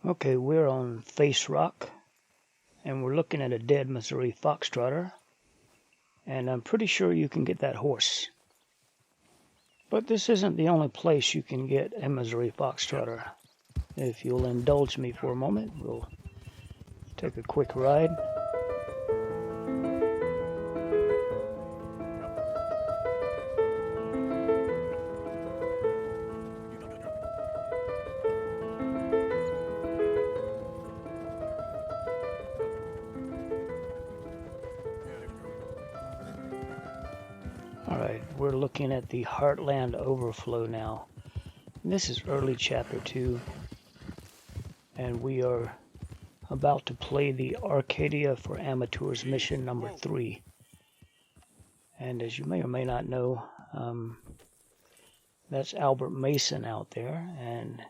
Okay, we're on Face Rock, and we're looking at a dead Missouri Fox Trotter, and I'm pretty sure you can get that horse. But this isn't the only place you can get a Missouri Fox Trotter. If you'll indulge me for a moment, we'll take a quick ride. Alright, we're looking at the Heartland Overflow now. This is early chapter 2, and we are about to play the Arcadia for Amateurs mission number 3. And as you may or may not know, that's Albert Mason out there, and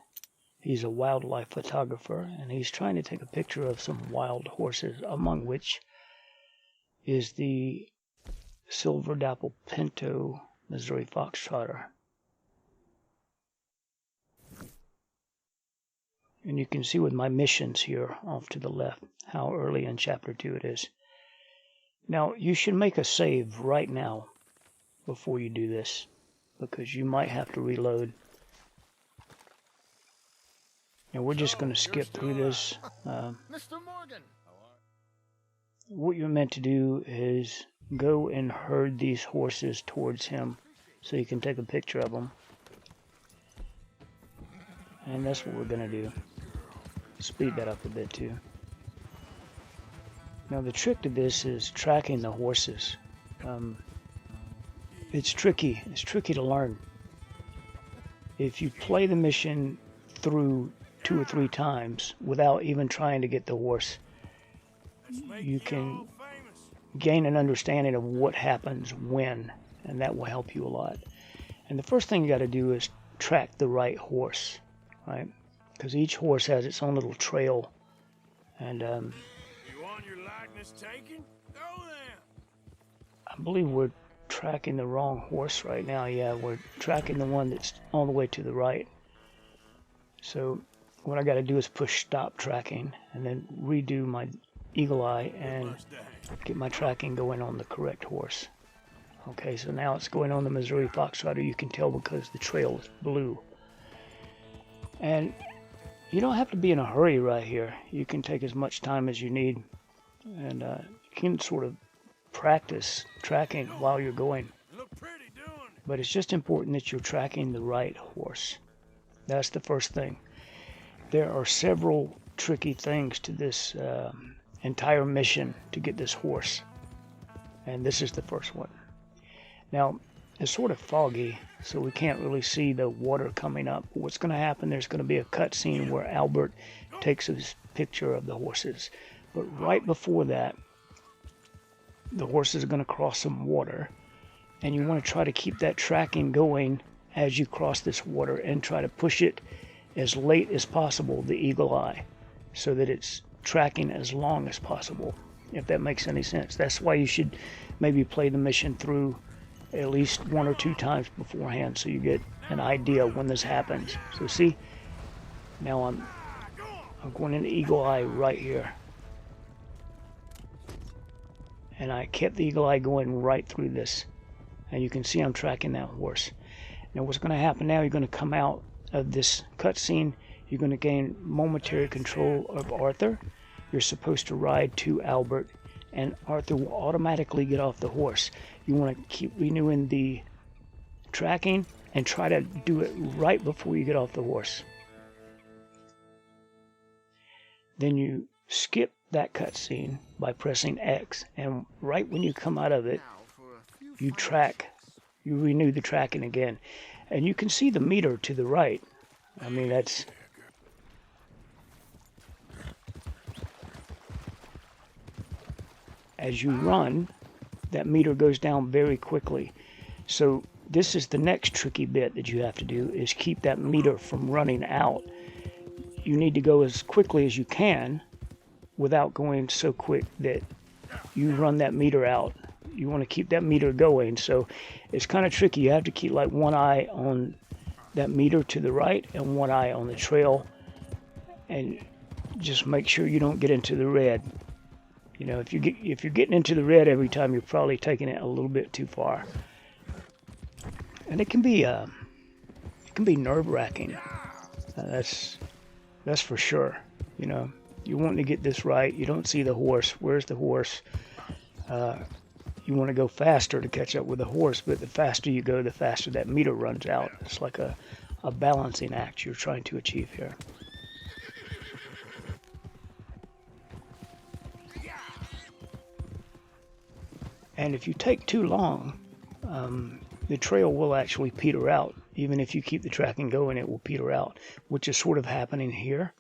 he's a wildlife photographer, and he's trying to take a picture of some wild horses, among which is the Silver Dapple Pinto Missouri Fox Trotter. And you can see with my missions here off to the left how early in chapter 2 it is. Now you should make a save right now before you do this, because you might have to reload. And we're just going to skip through this. Mr. Morgan. What you're meant to do is go and herd these horses towards him so you can take a picture of them. And that's what we're going to do. Speed that up a bit too. Now the trick to this is tracking the horses. It's tricky. It's tricky to learn. If you play the mission through 2 or 3 times without even trying to get the horse, you can gain an understanding of what happens when, and that will help you a lot. And the first thing you got to do is track the right horse, right? Because each horse has its own little trail, and You want your likeness taken? Go there. I believe we're tracking the wrong horse right now. Yeah, we're tracking the one that's all the way to the right. So what I got to do is push stop tracking and then redo my eagle eye and get my tracking going on the correct horse. Okay, so now it's going on the Missouri Fox Trotter. You can tell because the trail is blue. And you don't have to be in a hurry right here. You can take as much time as you need, and you can sort of practice tracking while you're going. But it's just important that you're tracking the right horse. That's the first thing. There are several tricky things to this entire mission to get this horse, and this is the first one. Now it's sort of foggy, so we can't really see the water coming up. What's going to happen, there's going to be a cutscene where Albert takes his picture of the horses, but right before that the horses are going to cross some water, and you want to try to keep that tracking going as you cross this water and try to push it as late as possible, the eagle eye, so that it's tracking as long as possible, if that makes any sense. That's why you should maybe play the mission through at least 1 or 2 times beforehand, so you get an idea when this happens. So see, now I'm going into eagle eye right here, and I kept the eagle eye going right through this, and you can see I'm tracking that horse. Now what's going to happen now, you're going to come out of this cutscene. You're going to gain momentary control of Arthur. You're supposed to ride to Albert, and Arthur will automatically get off the horse. You want to keep renewing the tracking and try to do it right before you get off the horse. Then you skip that cutscene by pressing X, and right when you come out of it, you renew the tracking again. And you can see the meter to the right. I mean, that's... As you run, that meter goes down very quickly. So this is the next tricky bit that you have to do, is keep that meter from running out. You need to go as quickly as you can without going so quick that you run that meter out. You want to keep that meter going, so it's kind of tricky. You have to keep like one eye on that meter to the right and one eye on the trail, and just make sure you don't get into the red. You know, if you're getting into the red every time, you're probably taking it a little bit too far. And it can be nerve-wracking. That's for sure. You know, you want to get this right. You don't see the horse. Where's the horse? You want to go faster to catch up with the horse, but the faster you go, the faster that meter runs out. It's like a balancing act you're trying to achieve here. And if you take too long, the trail will actually peter out. Even if you keep the tracking going, it will peter out, which is sort of happening here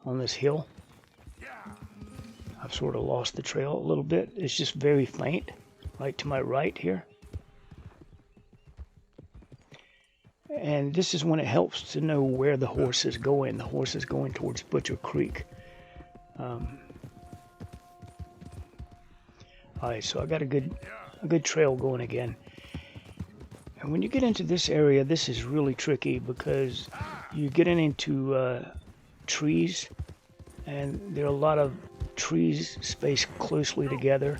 on this hill. I've sort of lost the trail a little bit. It's just very faint, right to my right here. And this is when it helps to know where the horse is going. The horse is going towards Butcher Creek. Alright, so I got a good trail going again. And when you get into this area, this is really tricky because you're getting into trees, and there are a lot of trees spaced closely together.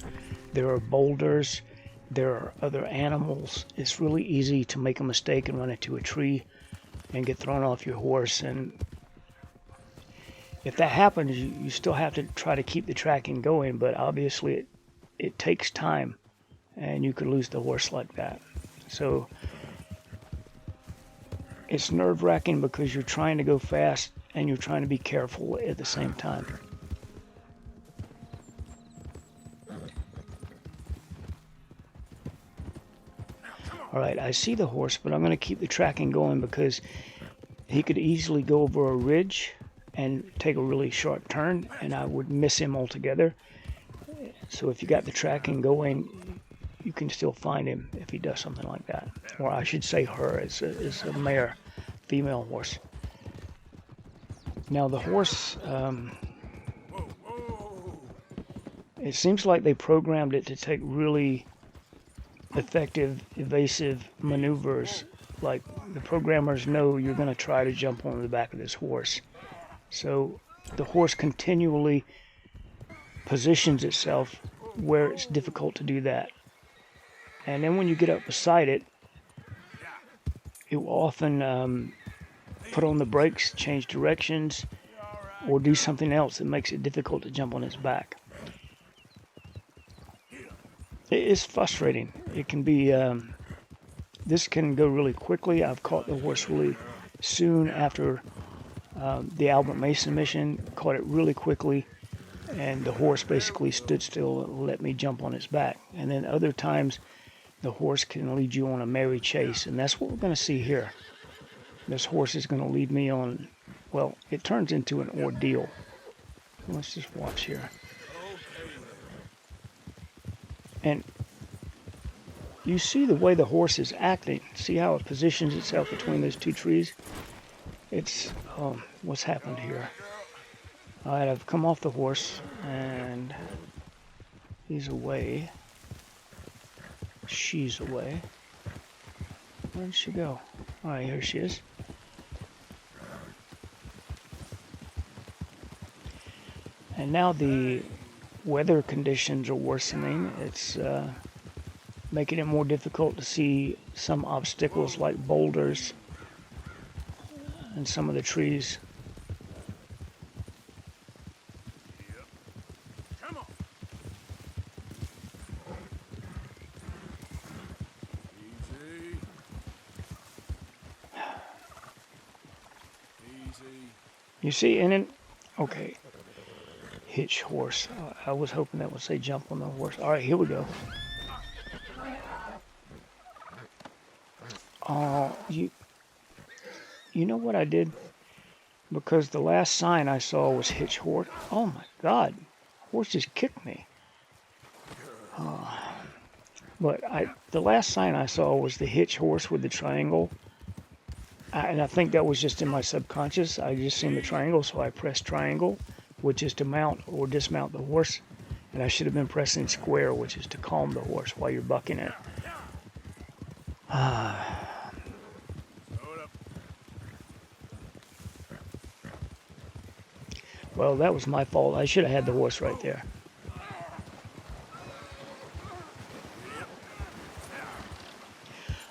There are boulders. There are other animals. It's really easy to make a mistake and run into a tree and get thrown off your horse. And if that happens, you still have to try to keep the tracking going, but obviously it takes time, and you could lose the horse like that. So it's nerve-wracking because you're trying to go fast and you're trying to be careful at the same time. Alright, I see the horse, but I'm going to keep the tracking going because he could easily go over a ridge and take a really sharp turn, and I would miss him altogether. So if you got the tracking going, you can still find him if he does something like that. Or I should say her, it's a mare, female horse. Now the horse, it seems like they programmed it to take really effective, evasive maneuvers. Like the programmers know you're going to try to jump on the back of this horse. So the horse continually positions itself where it's difficult to do that. And then when you get up beside it, it will often put on the brakes, change directions, or do something else that makes it difficult to jump on its back. It's frustrating. It can be, this can go really quickly. I've caught the horse really soon after the Albert Mason mission, caught it really quickly, and the horse basically stood still and let me jump on its back. And then other times, the horse can lead you on a merry chase, and that's what we're going to see here. This horse is going to lead me on, well, it turns into an ordeal. Let's just watch here. And you see the way the horse is acting. See how it positions itself between those two trees? It's, what's happened here? Alright, I've come off the horse, and he's away. She's away. Where did she go? Alright, here she is. And now the weather conditions are worsening. It's making it more difficult to see some obstacles like boulders and some of the trees. You see, and then, okay, hitch horse. I was hoping that would say jump on the horse. All right, here we go. You know what I did? Because the last sign I saw was hitch horse. Oh my God, horse just kicked me. But the last sign I saw was the hitch horse with the triangle. And I think that was just in my subconscious. I just seen the triangle, so I pressed triangle, which is to mount or dismount the horse. And I should have been pressing square, which is to calm the horse while you're bucking it. Well, that was my fault. I should have had the horse right there.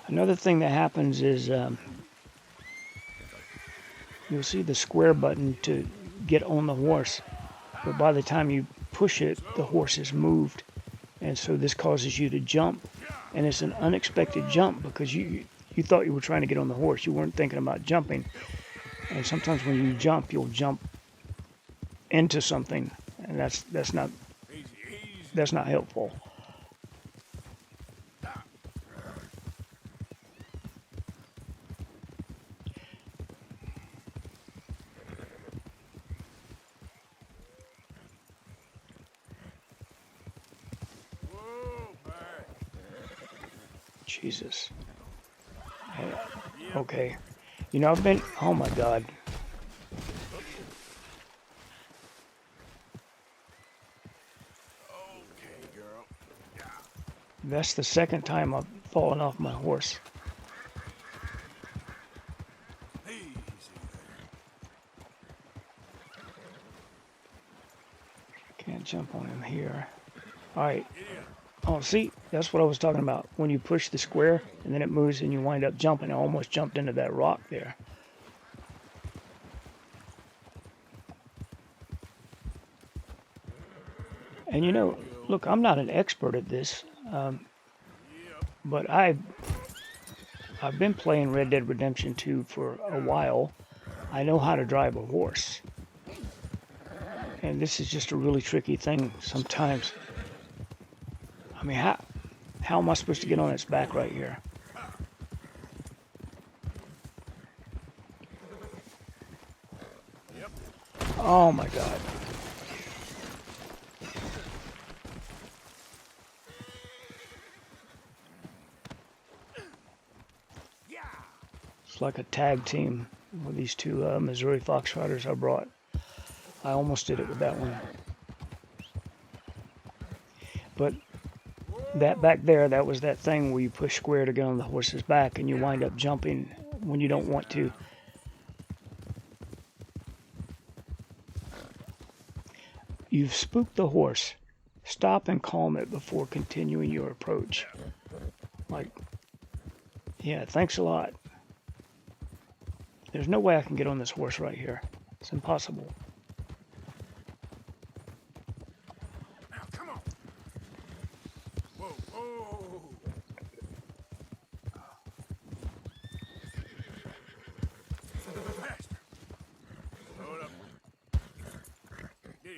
Another thing that happens is you'll see the square button to get on the horse, but by the time you push it, the horse is moved, and so this causes you to jump, and it's an unexpected jump because you thought you were trying to get on the horse. You weren't thinking about jumping, and sometimes when you jump, you'll jump into something, and that's not helpful. Jesus. Okay. You know, I've been, oh my God. Okay, girl. That's the second time I've fallen off my horse. Easy Can't jump on him here. All right. Oh, see, that's what I was talking about. When you push the square and then it moves and you wind up jumping, I almost jumped into that rock there. And you know, look, I'm not an expert at this, but I've been playing Red Dead Redemption 2 for a while. I know how to drive a horse. And this is just a really tricky thing sometimes. I mean, how am I supposed to get on its back right here? Oh my God. It's like a tag team with these two Missouri Fox Trotters I brought. I almost did it with that one. But that back there, that was that thing where you push square to get on the horse's back and you wind up jumping when you don't want to. You've spooked the horse. Stop and calm it before continuing your approach. Like, yeah, thanks a lot. There's no way I can get on this horse right here. It's impossible. now, come on. Whoa, whoa. Faster. Hold up. Yeah.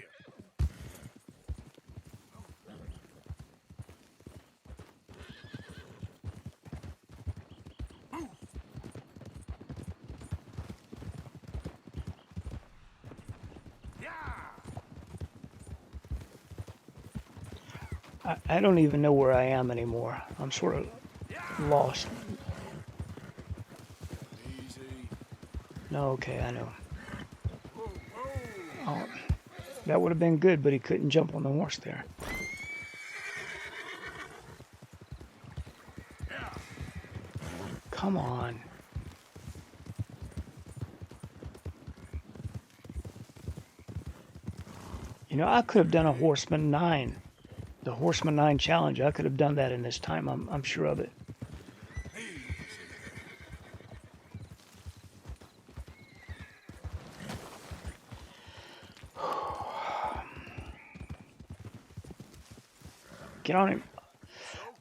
I don't even know where I am anymore. I'm sort of lost. Easy. No, okay, I know. Whoa, whoa. Oh, that would have been good, but he couldn't jump on the horse there. Come on. You know, I could have done a Horseman 9. The Horseman 9 challenge. I could have done that in this time. I'm sure of it. Get on him.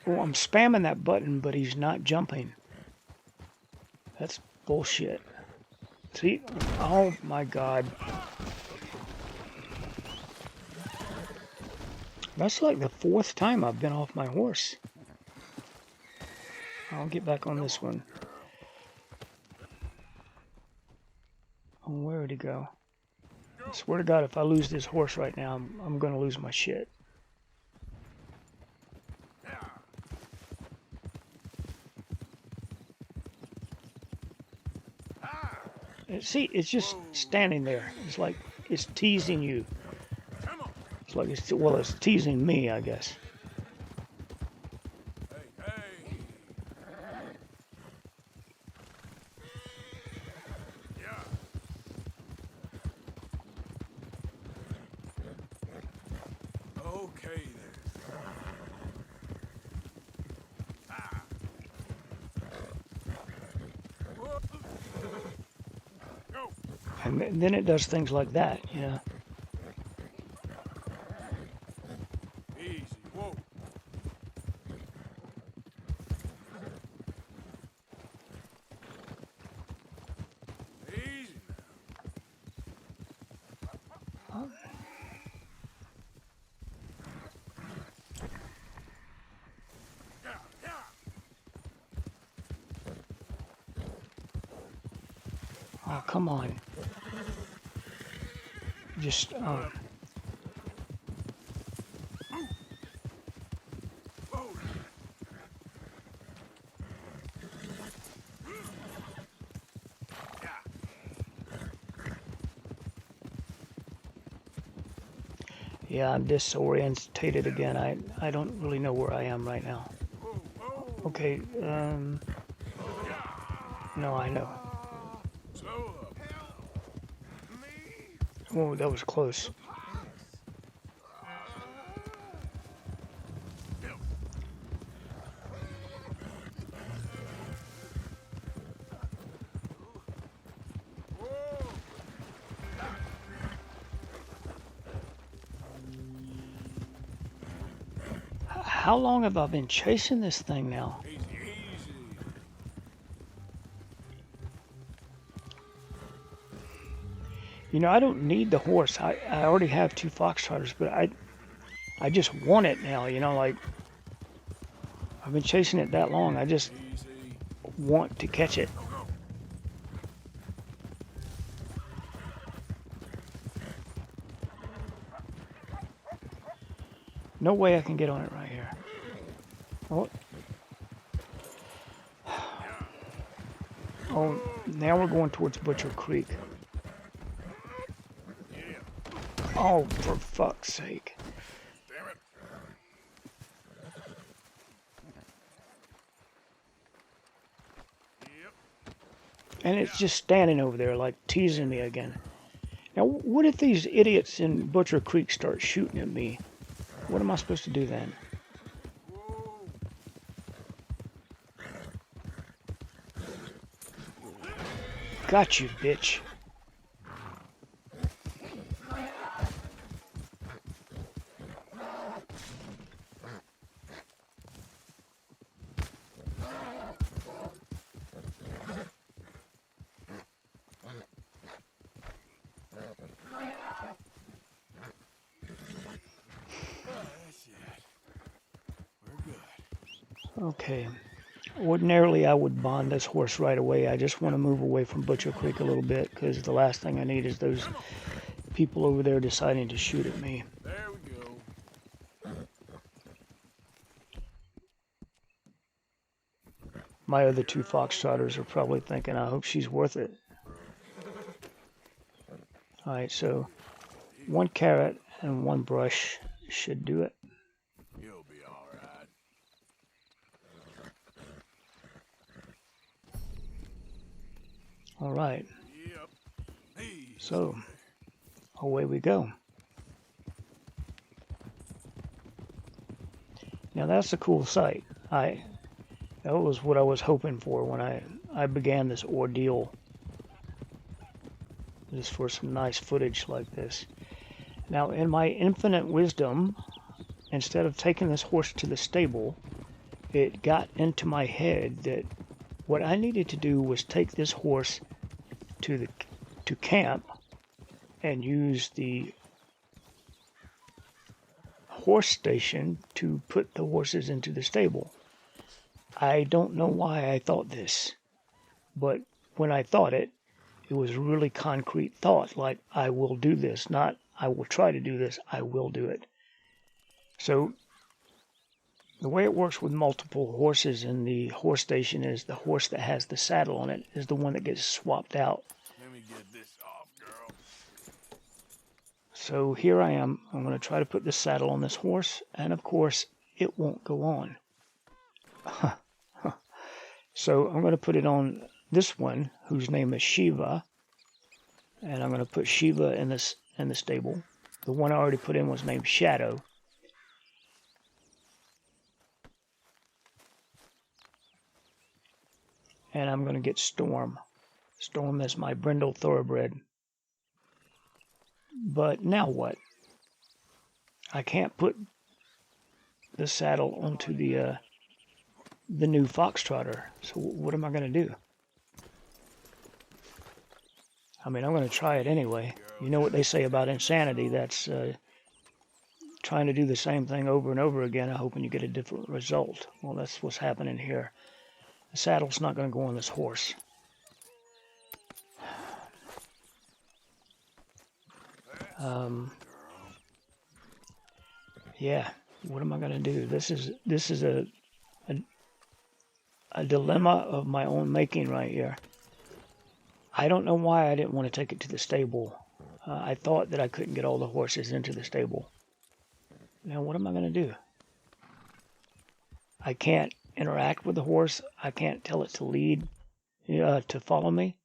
Oh, I'm spamming that button, but he's not jumping. That's bullshit. See? Oh my God. That's like the 4th time I've been off my horse. I'll get back on this one. Oh, where did he go? I swear to God, if I lose this horse right now, I'm going to lose my shit. See, it's just standing there. It's like it's teasing you. It's like it's teasing me, I guess. Hey. Yeah. okay there. Ah. Whoa. Go. And then it does things like that, you know. Easy. Whoa. Easy now. Yeah, yeah. Oh, come on. Just, Whoa. Yeah. yeah, I'm disorientated again. I don't really know where I am right now. Whoa, whoa. Okay, no, I know. Slow up. Help me. Oh, that was close. Help. Whoa. How long have I been chasing this thing now? Easy, easy. You know, I don't need the horse. I already have 2 fox trotters, but I just want it now, you know, like I've been chasing it that long. I just Easy. want to catch it. Go, go. No way I can get on it right here. Oh, oh, now we're going towards Butcher Creek. Yeah. Oh, for fuck's sake. Damn it. Yep. And it's just standing over there like teasing me again. Now, what if these idiots in Butcher Creek start shooting at me? What am I supposed to do then? Whoa. Got you, bitch. That's it. We're good. Okay. Ordinarily, I would bond this horse right away. I just want to move away from Butcher Creek a little bit because the last thing I need is those people over there deciding to shoot at me. There we go. My other 2 fox trotters are probably thinking, I hope she's worth it. Alright, so 1 carrot and 1 brush should do it. You'll be all right. Alright, Yep. Easy. so away we go. Now that's a cool sight. That was what I was hoping for when I began this ordeal. Just for some nice footage like this. Now, in my infinite wisdom, instead of taking this horse to the stable, it got into my head that what I needed to do was take this horse to camp and use the horse station to put the horses into the stable. I don't know why I thought this, but when I thought it, it was a really concrete thought, like I will do this, not I will try to do this, I will do it. So the way it works with multiple horses in the horse station is the horse that has the saddle on it is the one that gets swapped out. Let me get this off, girl. So here I am. I'm going to try to put the saddle on this horse, and of course it won't go on. So I'm going to put it on this one, whose name is Shiva, and I'm going to put Shiva in the stable. The one I already put in was named Shadow. and I'm going to get Storm. Storm is my brindle thoroughbred. But now what? I can't put the saddle onto the new Fox Trotter. So what am I going to do? I mean, I'm going to try it anyway. You know what they say about insanity? That's trying to do the same thing over and over again, hoping you get a different result. Well, that's what's happening here. The saddle's not going to go on this horse. Yeah, what am I going to do? This is a dilemma of my own making right here. I don't know why I didn't want to take it to the stable. I thought that I couldn't get all the horses into the stable. Now what am I going to do? I can't interact with the horse. I can't tell it to lead, to follow me.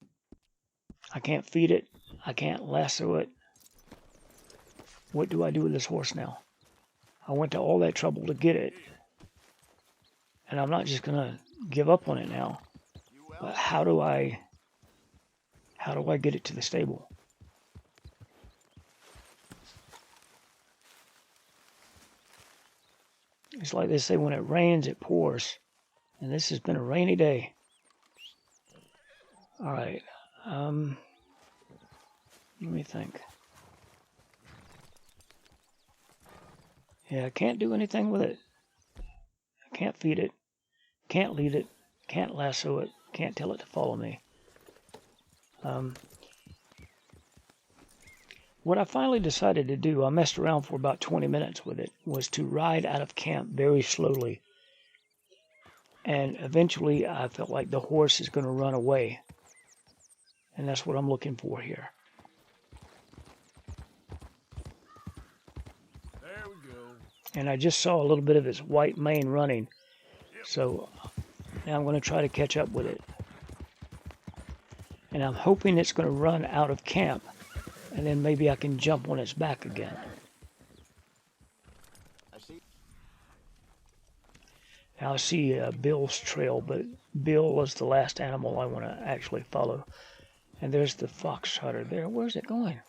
I can't feed it. I can't lasso it. What do I do with this horse now? I went to all that trouble to get it. And I'm not just going to give up on it now. But how do I get it to the stable? It's like they say, when it rains, it pours. And this has been a rainy day. All right. Let me think. Yeah, I can't do anything with it. I can't feed it. Can't lead it. Can't lasso it. Can't tell it to follow me. What I finally decided to do, I messed around for about 20 minutes with it, was to ride out of camp very slowly. And eventually I felt like the horse is going to run away. And that's what I'm looking for here. There we go. And I just saw a little bit of his white mane running. So now I'm going to try to catch up with it. And I'm hoping it's going to run out of camp. And then maybe I can jump on its back again. Now I see Bill's trail, but Bill was the last animal I want to actually follow. And there's the Fox Trotter there. Where's it going?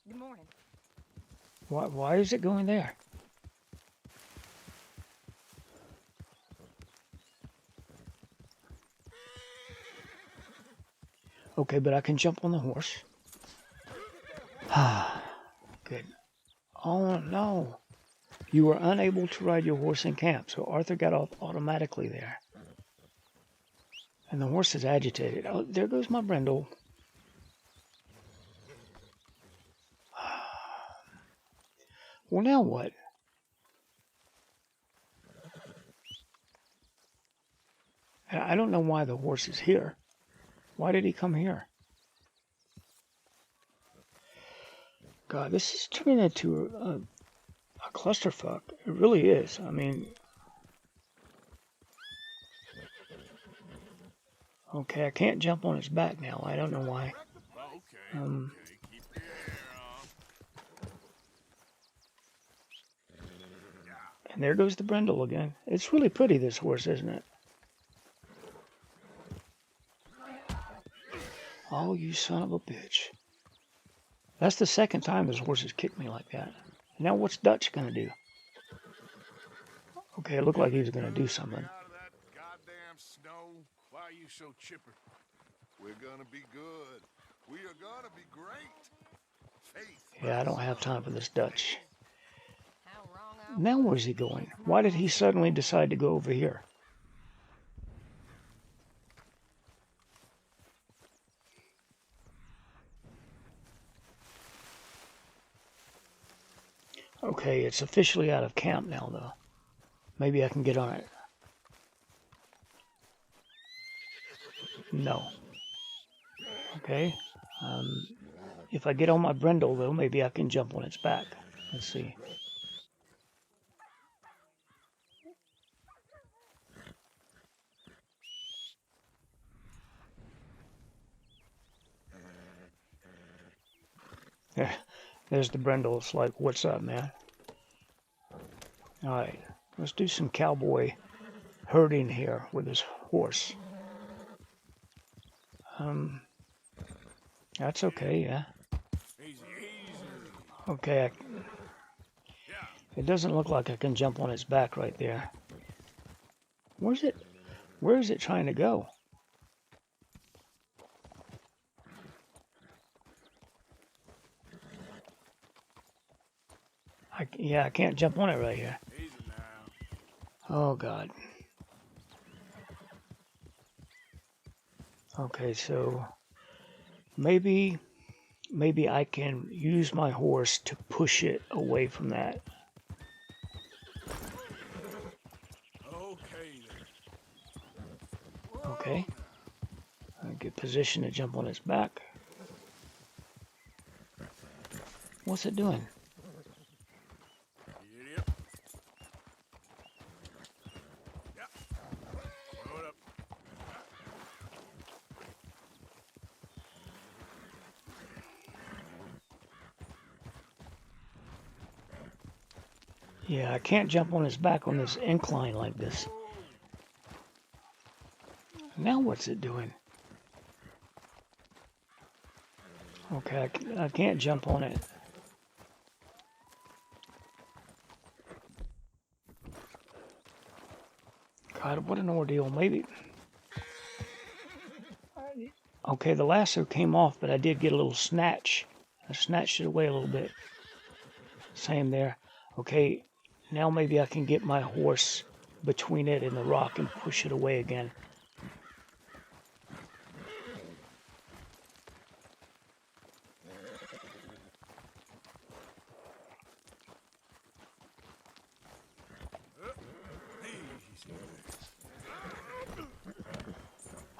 Good morning. Why is it going there? Okay, but I can jump on the horse. Good. Oh no. You were unable to ride your horse in camp, so Arthur got off automatically there. And the horse is agitated. Oh, there goes my brindle. Well, now what? I don't know why the horse is here. Why did he come here? God, this is turning into a clusterfuck. It really is. I mean... Okay, I can't jump on its back now. I don't know why. Okay. Keep your hair on. And there goes the brindle again. It's really pretty, this horse, isn't it? Oh, you son of a bitch. That's the second time this horse has kicked me like that. Now what's Dutch going to do? Okay, it looked like he was going to do something. Out of that goddamn snow. Why are you so chipper? We're gonna be good. We are gonna be great. Faith. Yeah, I don't have time for this Dutch. How wrong I Now where's he going? Why did he suddenly decide to go over here? Okay, it's officially out of camp now, though. Maybe I can get on it. No. Okay. If I get on my brindle, though, maybe I can jump on its back. Let's see. There's the brindle. It's like, what's up, man? Alright, let's do some cowboy herding here with this horse. That's okay, yeah. Easy, easy. Okay, Yeah. it doesn't look like I can jump on its back right there. Where is it trying to go? Yeah, I can't jump on it right here. Easy now. Oh, God. Okay, so maybe I can use my horse to push it away from that. Okay then. Okay. A good position to jump on its back. What's it doing? Idiot. Yeah. Hold up. Yeah, I can't jump on its back on this incline like this. Now what's it doing? Okay, I can't jump on it. God, what an ordeal. Maybe. Okay, the lasso came off, but I did get a little snatch. I snatched it away a little bit. Same there. Okay, now maybe I can get my horse between it and the rock and push it away again.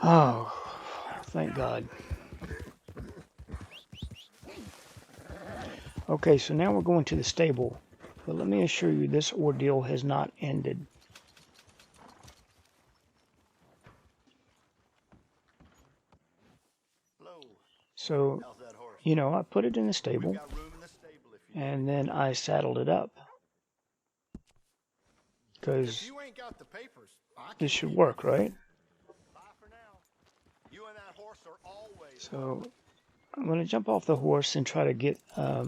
Oh, thank God. Okay, so now we're going to the stable. But let me assure you, this ordeal has not ended. So, you know, I put it in the stable, and then I saddled it up. Because this should work, right? So, I'm going to jump off the horse and try to get a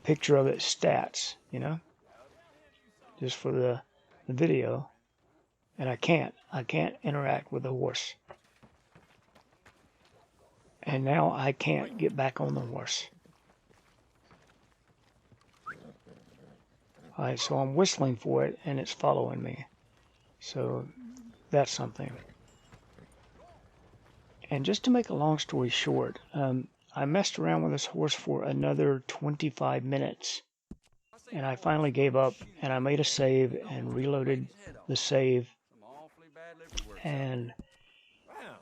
picture of its stats, you know, just for the video. And I can't interact with the horse. And now I can't get back on the horse. Alright, so I'm whistling for it and it's following me. So that's something. And just to make a long story short, I messed around with this horse for another 25 minutes. And I finally gave up and I made a save and reloaded the save. And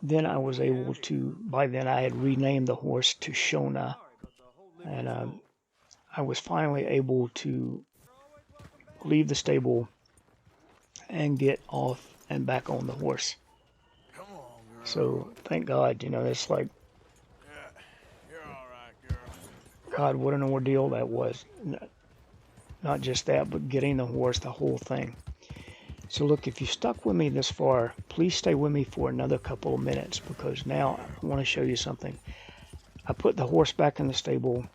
then I was able to, by then I had renamed the horse to Shona. And I was finally able to leave the stable and get off and back on the horse. So thank God, you know, it's like, You're all right, girl. God, what an ordeal that was. Not just that, but getting the horse, the whole thing. So look, if you stuck with me this far, please stay with me for another couple of minutes, because now I want to show you something. I put the horse back in the stable,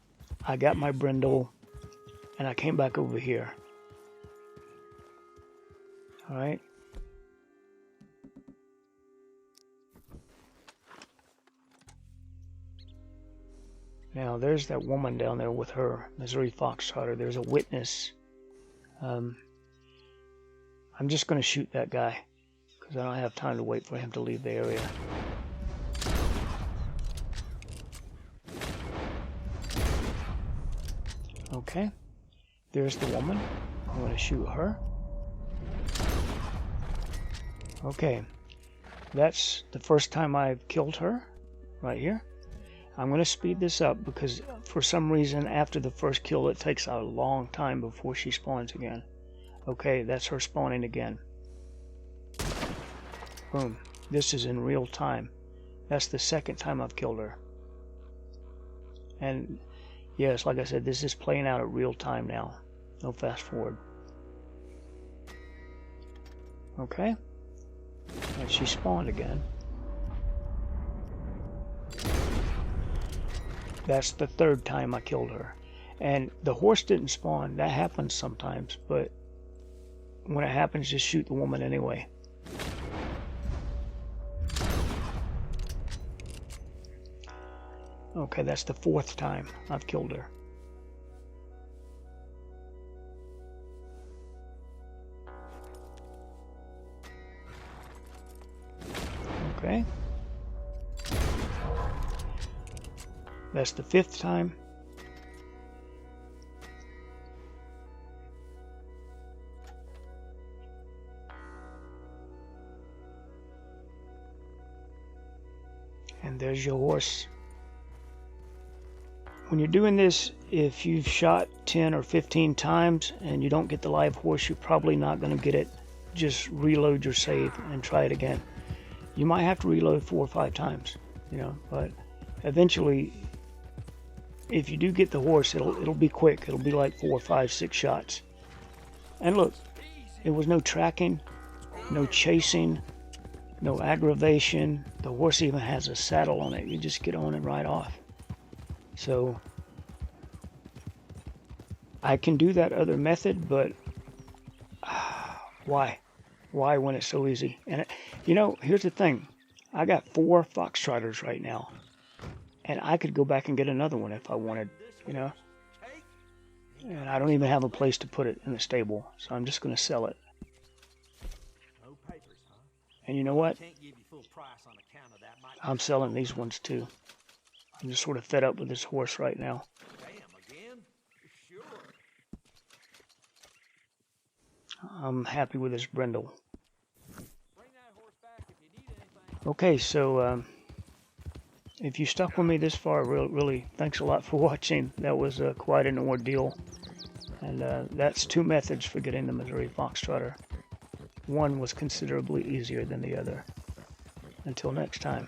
I got my brindle, and I came back over here. Alright? Now, there's that woman down there with her Missouri Fox Trotter. There's a witness. I'm just going to shoot that guy, because I don't have time to wait for him to leave the area. Okay, there's the woman. I'm going to shoot her. Okay, that's the first time I've killed her, right here. I'm going to speed this up because for some reason after the first kill it takes a long time before she spawns again. Okay, that's her spawning again. Boom. This is in real time. That's the second time I've killed her. And yes, like I said, this is playing out at real time now. No fast forward. Okay. And she spawned again. That's the third time I killed her. And the horse didn't spawn. That happens sometimes, but when it happens, just shoot the woman anyway. Okay, that's the fourth time I've killed her. Okay. That's the fifth time. And there's your horse. When you're doing this, if you've shot 10 or 15 times and you don't get the live horse, you're probably not going to get it. Just reload your save and try it again. You might have to reload 4 or 5 times, you know, but eventually, if you do get the horse, it'll be quick. It'll be like 4, 5, 6 shots. And look, it was no tracking, no chasing, no aggravation. The horse even has a saddle on it. You just get on and ride off. So I can do that other method, but why? Why when it's so easy? And you know, here's the thing. I got 4 Fox Trotters right now, and I could go back and get another one if I wanted, you know. And I don't even have a place to put it in the stable, so I'm just going to sell it. And you know what? I'm selling these ones too. I'm just sort of fed up with this horse right now. I'm happy with this brindle. Okay, so if you stuck with me this far, really thanks a lot for watching. That was quite an ordeal. And that's 2 methods for getting the Missouri Fox Trotter. One was considerably easier than the other. Until next time.